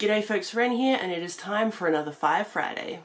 G'day folks, Wren here, and it is time for another Five Friday.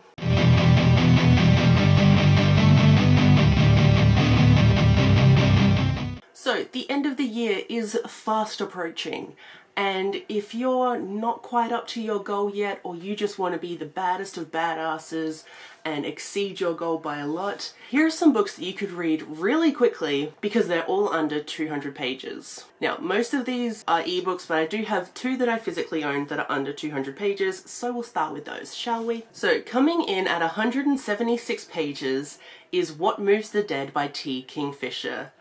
So, the end of the year is fast approaching, and if you're not quite up to your goal yet, or you just want to be the baddest of badasses and exceed your goal by a lot, here are some books that you could read really quickly because they're all under 200 pages. Now, most of these are ebooks, but I do have two that I physically own that are under 200 pages, so we'll start with those, shall we? So, coming in at 176 pages is What Moves the Dead by T. Kingfisher.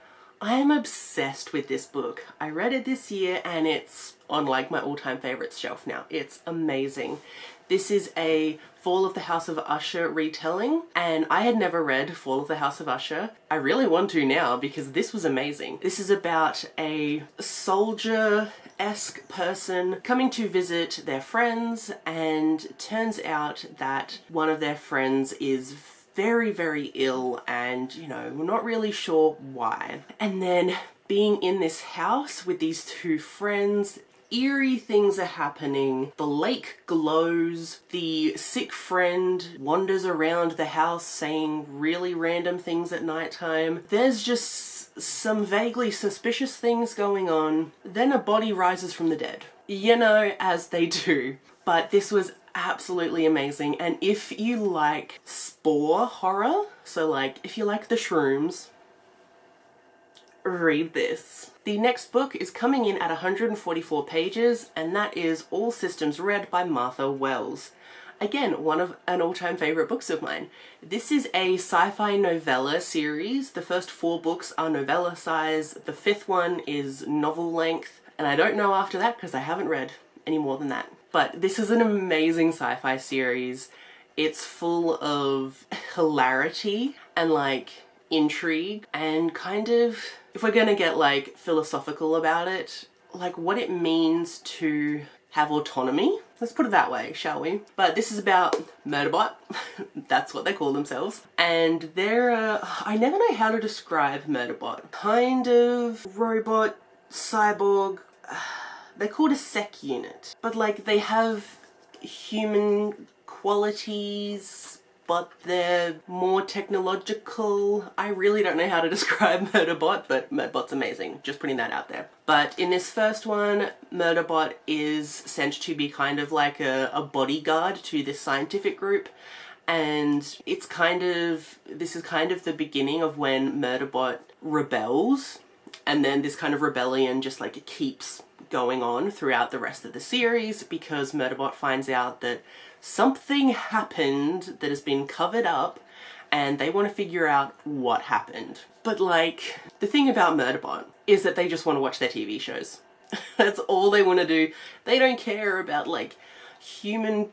I am obsessed with this book. I read it this year and it's on like my all-time favorites shelf now. It's amazing. This is a Fall of the House of Usher retelling, and I had never read Fall of the House of Usher. I really want to now because this was amazing. This is about a soldier-esque person coming to visit their friends, and it turns out that one of their friends is very, very ill and, you know, we're not really sure why. And then being in this house with these two friends, eerie things are happening. The lake glows. The sick friend wanders around the house saying really random things at nighttime. There's just some vaguely suspicious things going on. Then a body rises from the dead. You know, as they do. But this was absolutely amazing, and if you like spore horror, so like if you like the shrooms, read this. The next book is coming in at 144 pages, and that is All Systems Red by Martha Wells. Again, one of an all-time favourite books of mine. This is a sci-fi novella series. The first 4 books are novella size, the 5th one is novel length, and I don't know after that because I haven't read any more than that. But this is an amazing sci-fi series. It's full of hilarity and like intrigue and kind of, if we're gonna get like philosophical about it, like what it means to have autonomy. Let's put it that way, shall we? But this is about Murderbot. That's what they call themselves. And they're, I never know how to describe Murderbot. Kind of robot, cyborg, they're called a sec unit, but like they have human qualities, but they're more technological. I really don't know how to describe Murderbot, but Murderbot's amazing. Just putting that out there. But in this first one, Murderbot is sent to be kind of like a bodyguard to this scientific group. And it's kind of, this is kind of the beginning of when Murderbot rebels. And then this kind of rebellion just like keeps going on throughout the rest of the series because Murderbot finds out that something happened that has been covered up and they want to figure out what happened. But like, the thing about Murderbot is that they just want to watch their TV shows. That's all they want to do. They don't care about like human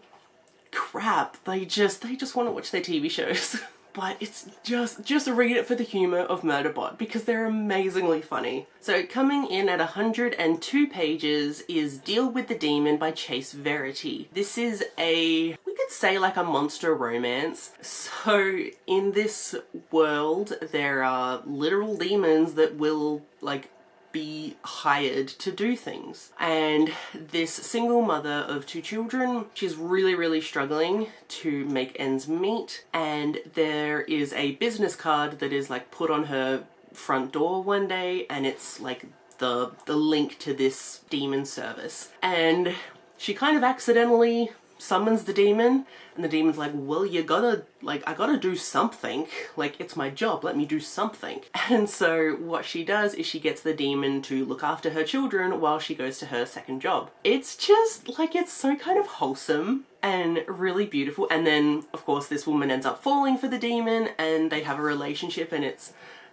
crap. They just want to watch their TV shows. But it's just read it for the humour of Murderbot because they're amazingly funny. So coming in at 102 pages is Deal with the Demon by Chase Verity. This is we could say like a monster romance. So in this world there are literal demons that will like be hired to do things. And this single mother of 2 children, she's really struggling to make ends meet, and there is a business card that is like put on her front door one day, and it's like the link to this demon service. And she kind of accidentally summons the demon, and the demon's like, well, you gotta, like, I gotta do something. Like, it's my job, let me do something. And so what she does is she gets the demon to look after her children while she goes to her second job. It's just, like, it's so kind of wholesome and really beautiful. And then, of course, this woman ends up falling for the demon, and they have a relationship, and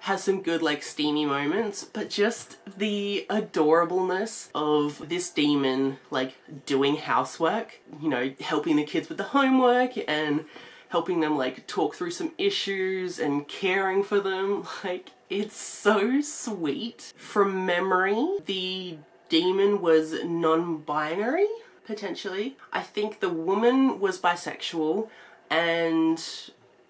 has some good like steamy moments, but just the adorableness of this demon like doing housework, you know, helping the kids with the homework and helping them like talk through some issues and caring for them. Like, it's so sweet. From memory, the demon was non-binary, potentially. I think the woman was bisexual and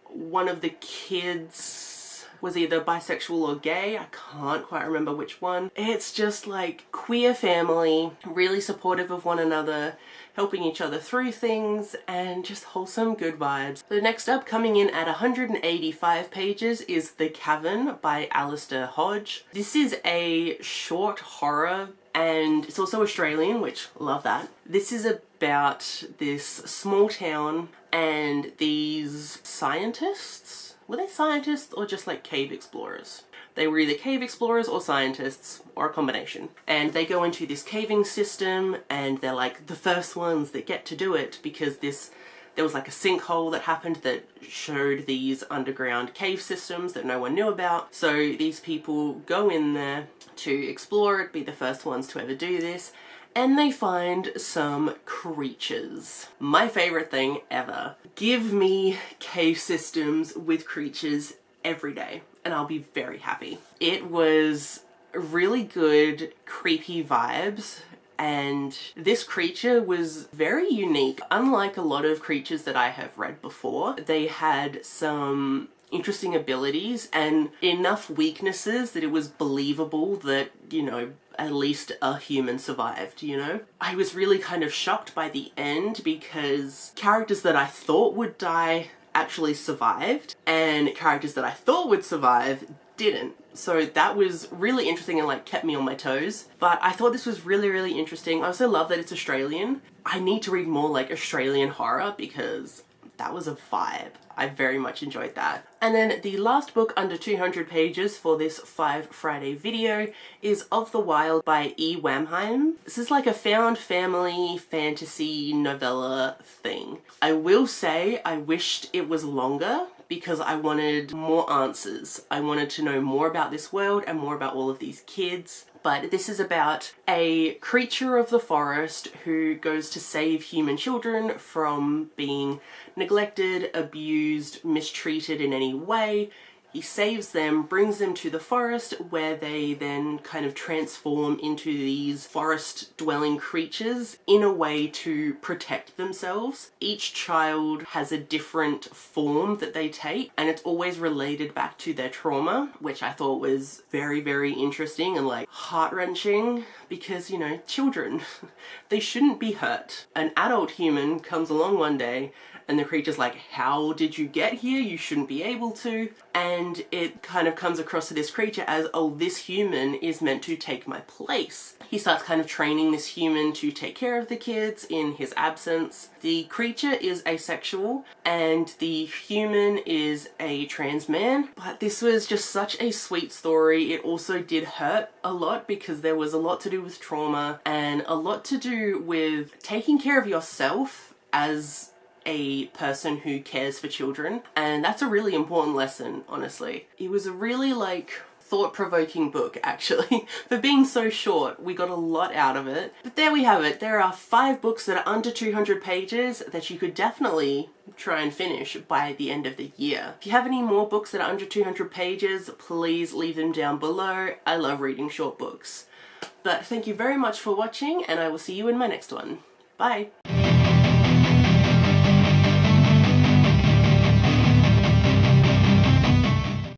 one of the kids was either bisexual or gay. I can't quite remember which one. It's just like queer family, really supportive of one another, helping each other through things, and just wholesome good vibes. So next up, coming in at 185 pages, is The Cavern by Alistair Hodge. This is a short horror, and it's also Australian, which love that. This is about this small town and these scientists. Were they scientists or just like cave explorers? They were either cave explorers or scientists, or a combination. And they go into this caving system, and they're like the first ones that get to do it, because there was like a sinkhole that happened that showed these underground cave systems that no one knew about. So these people go in there to explore it, be the first ones to ever do this, and they find some creatures. My favorite thing ever. Give me cave systems with creatures every day, and I'll be very happy. It was really good, creepy vibes, and this creature was very unique. Unlike a lot of creatures that I have read before, they had some interesting abilities and enough weaknesses that it was believable that, you know, at least a human survived, you know? I was really kind of shocked by the end, because characters that I thought would die actually survived, and characters that I thought would survive didn't. So that was really interesting and like kept me on my toes. But I thought this was really, really interesting. I also love that it's Australian. I need to read more like Australian horror, because that was a vibe. I very much enjoyed that. And then the last book under 200 pages for this 5 Friday video is Of the Wild by E. Wamheim. This is like a found family fantasy novella thing. I will say I wished it was longer, because I wanted more answers. I wanted to know more about this world and more about all of these kids. But this is about a creature of the forest who goes to save human children from being neglected, abused, mistreated in any way. He saves them, brings them to the forest, where they then kind of transform into these forest-dwelling creatures in a way to protect themselves. Each child has a different form that they take, and it's always related back to their trauma, which I thought was very, very interesting and like heart-wrenching, because, you know, children, they shouldn't be hurt. An adult human comes along one day and the creature's like, how did you get here? You shouldn't be able to. And it kind of comes across to this creature as, oh, this human is meant to take my place. He starts kind of training this human to take care of the kids in his absence. The creature is asexual and the human is a trans man. But this was just such a sweet story. It also did hurt a lot, because there was a lot to do with trauma and a lot to do with taking care of yourself as a person who cares for children, and that's a really important lesson, honestly. It was a really like thought-provoking book, actually. For being so short, we got a lot out of it. But there we have it. There are 5 books that are under 200 pages that you could definitely try and finish by the end of the year. If you have any more books that are under 200 pages, please leave them down below. I love reading short books. But thank you very much for watching, and I will see you in my next one. Bye!